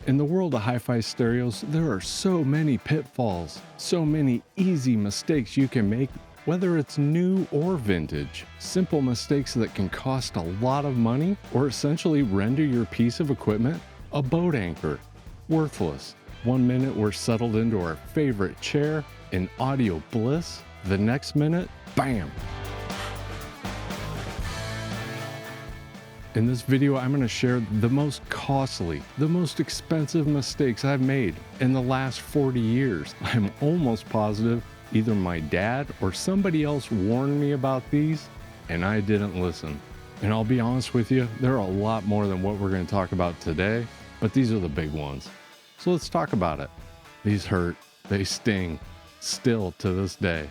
In the world of hi-fi stereos, there are so many pitfalls, so many easy mistakes you can make, whether it's new or vintage. Simple mistakes that can cost a lot of money or essentially render your piece of equipment a boat anchor. Worthless. 1 minute we're settled into our favorite chair in audio bliss. The next minute, bam! In this video, I'm going to share the most costly, the most expensive mistakes I've made in the last 40 years. I'm almost positive either my dad or somebody else warned me about these and I didn't listen. And I'll be honest with you, there are a lot more than what we're going to talk about today, but these are the big ones. So let's talk about it. These hurt, they sting, still to this day.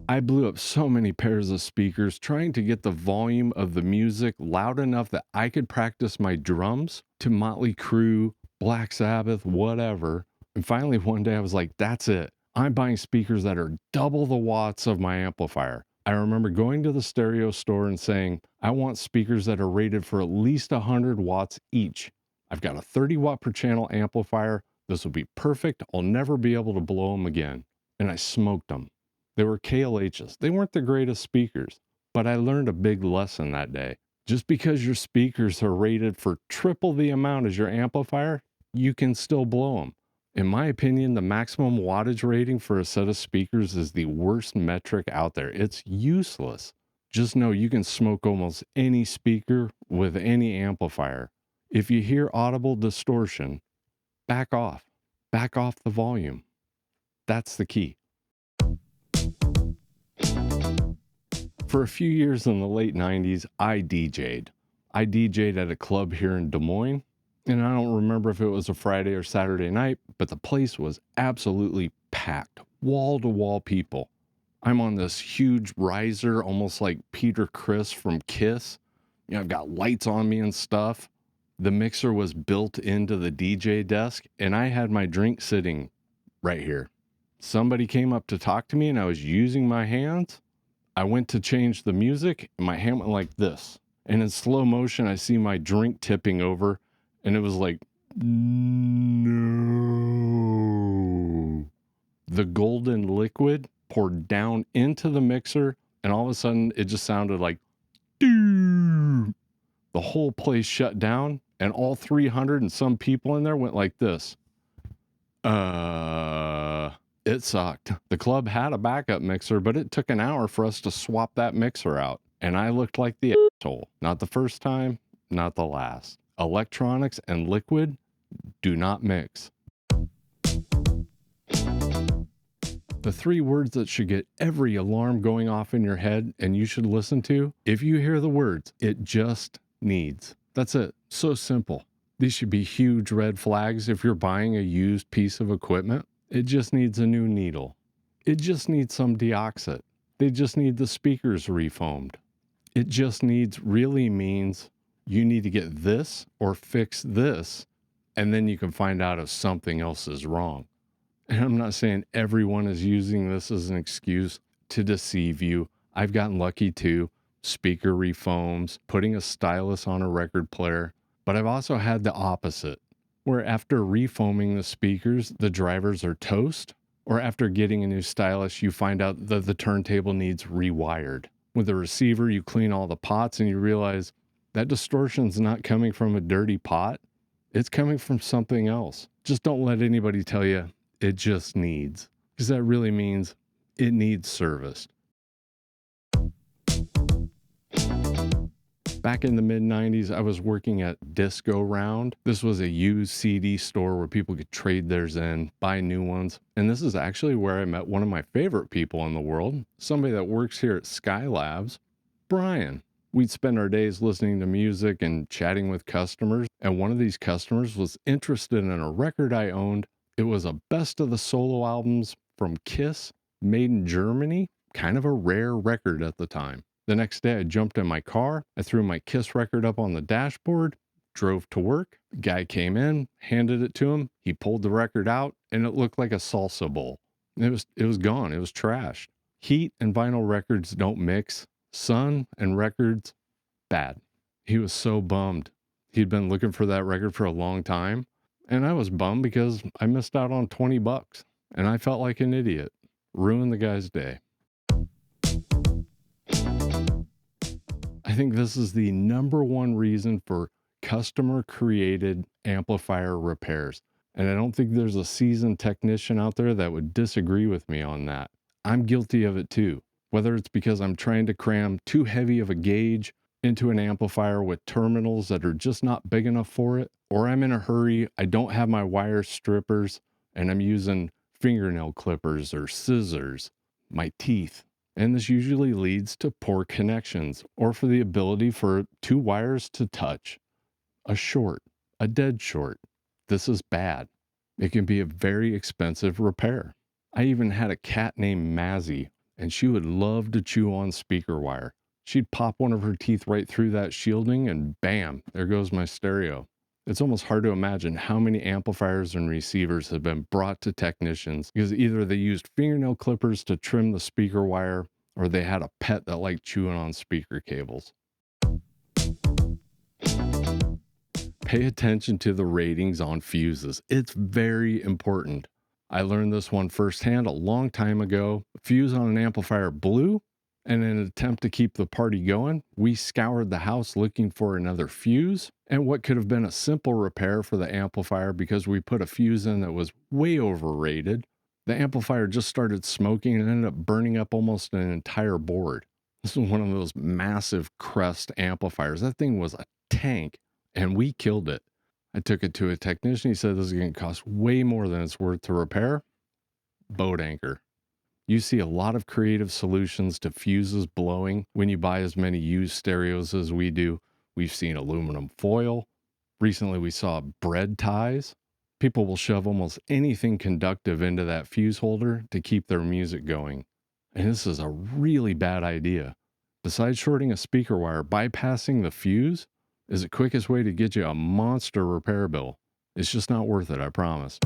I blew up so many pairs of speakers trying to get the volume of the music loud enough that I could practice my drums to Motley Crue, Black Sabbath, whatever. And finally one day I was like, that's it. I'm buying speakers that are double the watts of my amplifier. I remember going to the stereo store and saying, I want speakers that are rated for at least 100 watts each. I've got a 30 watt per channel amplifier. This will be perfect. I'll never be able to blow them again. And I smoked them. They were KLHs. They weren't the greatest speakers, but I learned a big lesson that day. Just because your speakers are rated for triple the amount as your amplifier, you can still blow them. In my opinion, the maximum wattage rating for a set of speakers is the worst metric out there. It's useless. Just know you can smoke almost any speaker with any amplifier. If you hear audible distortion, back off. Back off the volume. That's the key. For a few years in the late 90s, I DJ'd. I DJ'd at a club here in Des Moines, and I don't remember if it was a Friday or Saturday night, but the place was absolutely packed, wall-to-wall people. I'm on this huge riser, almost like Peter Criss from Kiss. You know, I've got lights on me and stuff. The mixer was built into the DJ desk, and I had my drink sitting right here. Somebody came up to talk to me, and I was using my hands. I went to change the music and my hand went like this. And in slow motion, I see my drink tipping over and it was like, no. The golden liquid poured down into the mixer and all of a sudden it just sounded like, doo. The whole place shut down and all 300 and some people in there went like this. It sucked. The club had a backup mixer, but it took an hour for us to swap that mixer out. And I looked like the asshole. Not the first time, not the last. Electronics and liquid do not mix. The 3 words that should get every alarm going off in your head and you should listen to, if you hear the words, it just needs. That's it. So simple. These should be huge red flags if you're buying a used piece of equipment. It just needs a new needle. It just needs some deoxit. They just need the speakers refoamed. It just needs really means you need to get this or fix this, and then you can find out if something else is wrong. And I'm not saying everyone is using this as an excuse to deceive you. I've gotten lucky too. Speaker refoams, putting a stylus on a record player. But I've also had the opposite, where after refoaming the speakers, the drivers are toast, or after getting a new stylus, you find out that the turntable needs rewired. With the receiver, you clean all the pots and you realize that distortion's not coming from a dirty pot. It's coming from something else. Just don't let anybody tell you it just needs, because that really means it needs serviced. Back in the mid-90s, I was working at Disco Round. This was a used CD store where people could trade theirs in, buy new ones. And this is actually where I met one of my favorite people in the world, somebody that works here at Skylabs, Brian. We'd spend our days listening to music and chatting with customers. And one of these customers was interested in a record I owned. It was a best of the solo albums from Kiss, made in Germany, kind of a rare record at the time. The next day I jumped in my car, I threw my Kiss record up on the dashboard, drove to work. The guy came in, handed it to him. He pulled the record out and it looked like a salsa bowl. It was gone. It was trashed. Heat and vinyl records don't mix. Sun and records, bad. He was so bummed. He'd been looking for that record for a long time, and I was bummed because I missed out on 20 bucks, and I felt like an idiot. Ruined the guy's day. I think this is the number one reason for customer created amplifier repairs. And I don't think there's a seasoned technician out there that would disagree with me on that. I'm guilty of it too. Whether it's because I'm trying to cram too heavy of a gauge into an amplifier with terminals that are just not big enough for it, or I'm in a hurry, I don't have my wire strippers, and I'm using fingernail clippers or scissors, my teeth. And this usually leads to poor connections or for the ability for two wires to touch. A short, a dead short. This is bad. It can be a very expensive repair. I even had a cat named Mazzy, and she would love to chew on speaker wire. She'd pop one of her teeth right through that shielding, and bam, there goes my stereo. It's almost hard to imagine how many amplifiers and receivers have been brought to technicians because either they used fingernail clippers to trim the speaker wire or they had a pet that liked chewing on speaker cables. Pay attention to the ratings on fuses. It's very important. I learned this one firsthand a long time ago. A fuse on an amplifier blew, and in an attempt to keep the party going, we scoured the house looking for another fuse and what could have been a simple repair for the amplifier because we put a fuse in that was way overrated. The amplifier just started smoking and ended up burning up almost an entire board. This was one of those massive Crest amplifiers. That thing was a tank, and we killed it. I took it to a technician. He said this is going to cost way more than it's worth to repair. Boat anchor. You see a lot of creative solutions to fuses blowing when you buy as many used stereos as we do. We've seen aluminum foil. Recently, we saw bread ties. People will shove almost anything conductive into that fuse holder to keep their music going. And this is a really bad idea. Besides shorting a speaker wire, bypassing the fuse is the quickest way to get you a monster repair bill. It's just not worth it, I promise.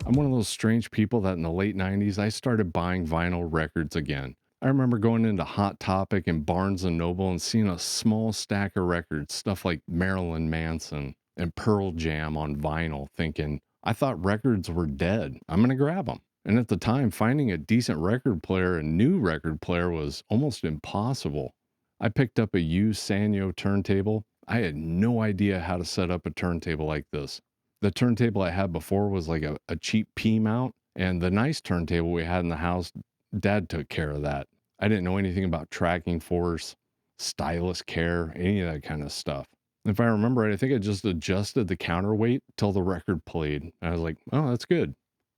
I'm one of those strange people that in the late 90s, I started buying vinyl records again. I remember going into Hot Topic and Barnes & Noble and seeing a small stack of records, stuff like Marilyn Manson and Pearl Jam on vinyl, thinking, I thought records were dead. I'm going to grab them. And at the time, finding a decent record player, a new record player, was almost impossible. I picked up a used Sanyo turntable. I had no idea how to set up a turntable like this. The turntable I had before was like a cheap P mount, and the nice turntable we had in the house, Dad took care of that. I didn't know anything about tracking force, stylus care, any of that kind of stuff. If I remember right, I think I just adjusted the counterweight till the record played. I was like, oh, that's good.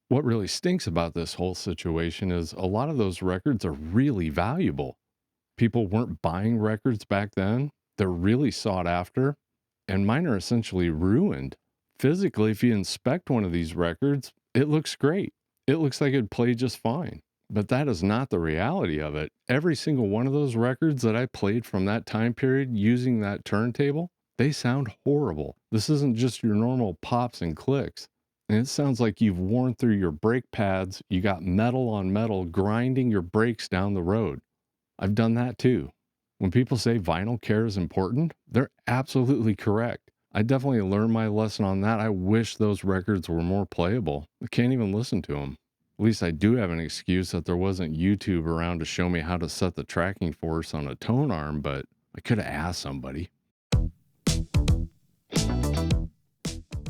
What really stinks about this whole situation is a lot of those records are really valuable. People weren't buying records back then. They're really sought after, and mine are essentially ruined. Physically, if you inspect one of these records, it looks great. It looks like it'd play just fine. But that is not the reality of it. Every single one of those records that I played from that time period using that turntable, they sound horrible. This isn't just your normal pops and clicks. And it sounds like you've worn through your brake pads, you got metal on metal grinding your brakes down the road. I've done that too. When people say vinyl care is important, they're absolutely correct. I definitely learned my lesson on that. I wish those records were more playable. I can't even listen to them. At least I do have an excuse that there wasn't YouTube around to show me how to set the tracking force on a tone arm, but I could have asked somebody.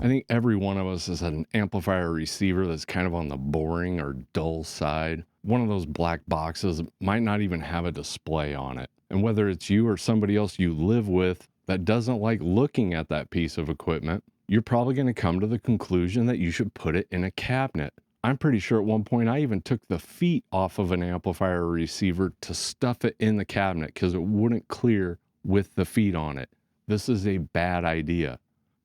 I think every one of us has had an amplifier receiver that's kind of on the boring or dull side. One of those black boxes might not even have a display on it. And whether it's you or somebody else you live with that doesn't like looking at that piece of equipment, you're probably going to come to the conclusion that you should put it in a cabinet. I'm pretty sure at one point I even took the feet off of an amplifier receiver to stuff it in the cabinet because it wouldn't clear with the feet on it. This is a bad idea.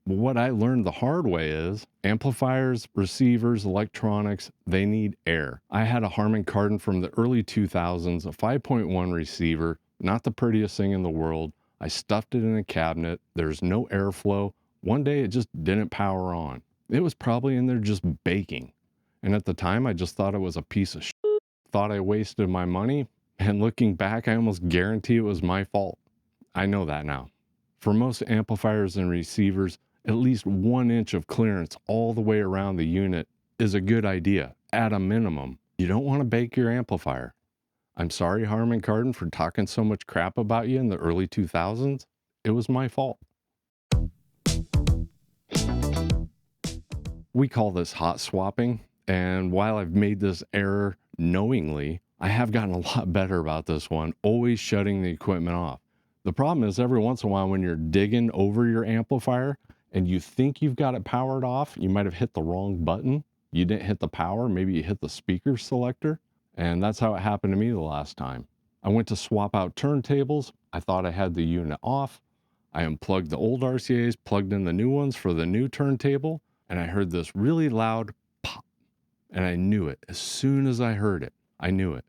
But what I learned the hard way is amplifiers, receivers, electronics, they need air. I had a Harman Kardon from the early 2000s, a 5.1 receiver, not the prettiest thing in the world. I stuffed it in a cabinet. There's no airflow. One day it just didn't power on. It was probably in there just baking. And at the time, I just thought it was a piece of shit. Thought I wasted my money. And looking back, I almost guarantee it was my fault. I know that now. For most amplifiers and receivers, at least 1 inch of clearance all the way around the unit is a good idea, at a minimum. You don't want to bake your amplifier. I'm sorry, Harman Kardon, for talking so much crap about you in the early 2000s. It was my fault. We call this hot swapping, and while I've made this error knowingly, I have gotten a lot better about this one, always shutting the equipment off. The problem is every once in a while when you're digging over your amplifier and you think you've got it powered off, you might have hit the wrong button. You didn't hit the power, maybe you hit the speaker selector, and that's how it happened to me the last time. I went to swap out turntables. I thought I had the unit off. I unplugged the old RCAs, plugged in the new ones for the new turntable, and I heard this really loud pop, and I knew it. As soon as I heard it, I knew it.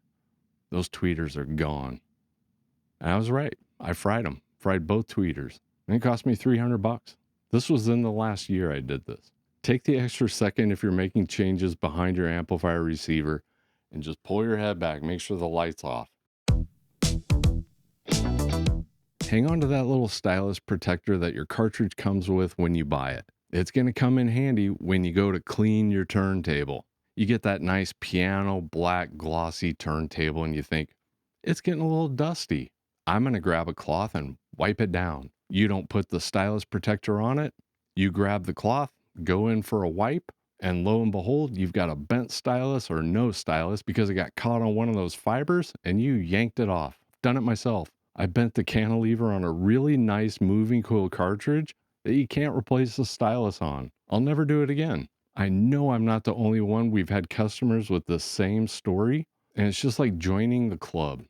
Those tweeters are gone. And I was right. I fried them, fried both tweeters, and it cost me $300. This was in the last year I did this. Take the extra second if you're making changes behind your amplifier receiver and just pull your head back, make sure the light's off. Hang on to that little stylus protector that your cartridge comes with when you buy it. It's going to come in handy when you go to clean your turntable. You get that nice piano black glossy turntable and you think, it's getting a little dusty. I'm going to grab a cloth and wipe it down. You don't put the stylus protector on it. You grab the cloth, go in for a wipe, and lo and behold, you've got a bent stylus or no stylus because it got caught on one of those fibers and you yanked it off. Done it myself. I bent the cantilever on a really nice moving coil cartridge that you can't replace the stylus on. I'll never do it again. I know I'm not the only one. We've had customers with the same story, and it's just like joining the club.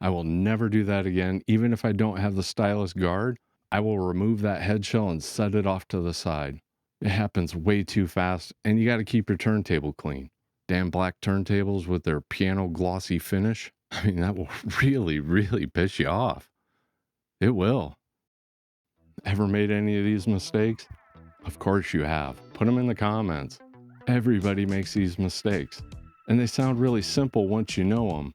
I will never do that again. Even if I don't have the stylus guard, I will remove that head shell and set it off to the side. It happens way too fast, and you got to keep your turntable clean. Damn black turntables with their piano glossy finish. I mean, that will really, really piss you off. It will. Ever made any of these mistakes? Of course you have. Put them in the comments. Everybody makes these mistakes. And they sound really simple once you know them,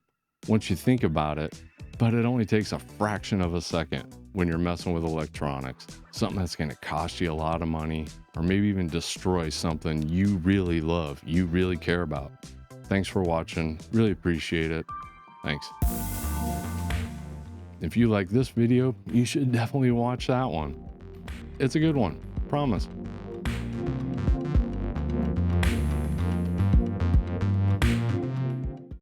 once you think about it, but it only takes a fraction of a second when you're messing with electronics. Something that's going to cost you a lot of money, or maybe even destroy something you really love, you really care about. Thanks for watching. Really appreciate it. Thanks. If you like this video, you should definitely watch that one. It's a good one, promise.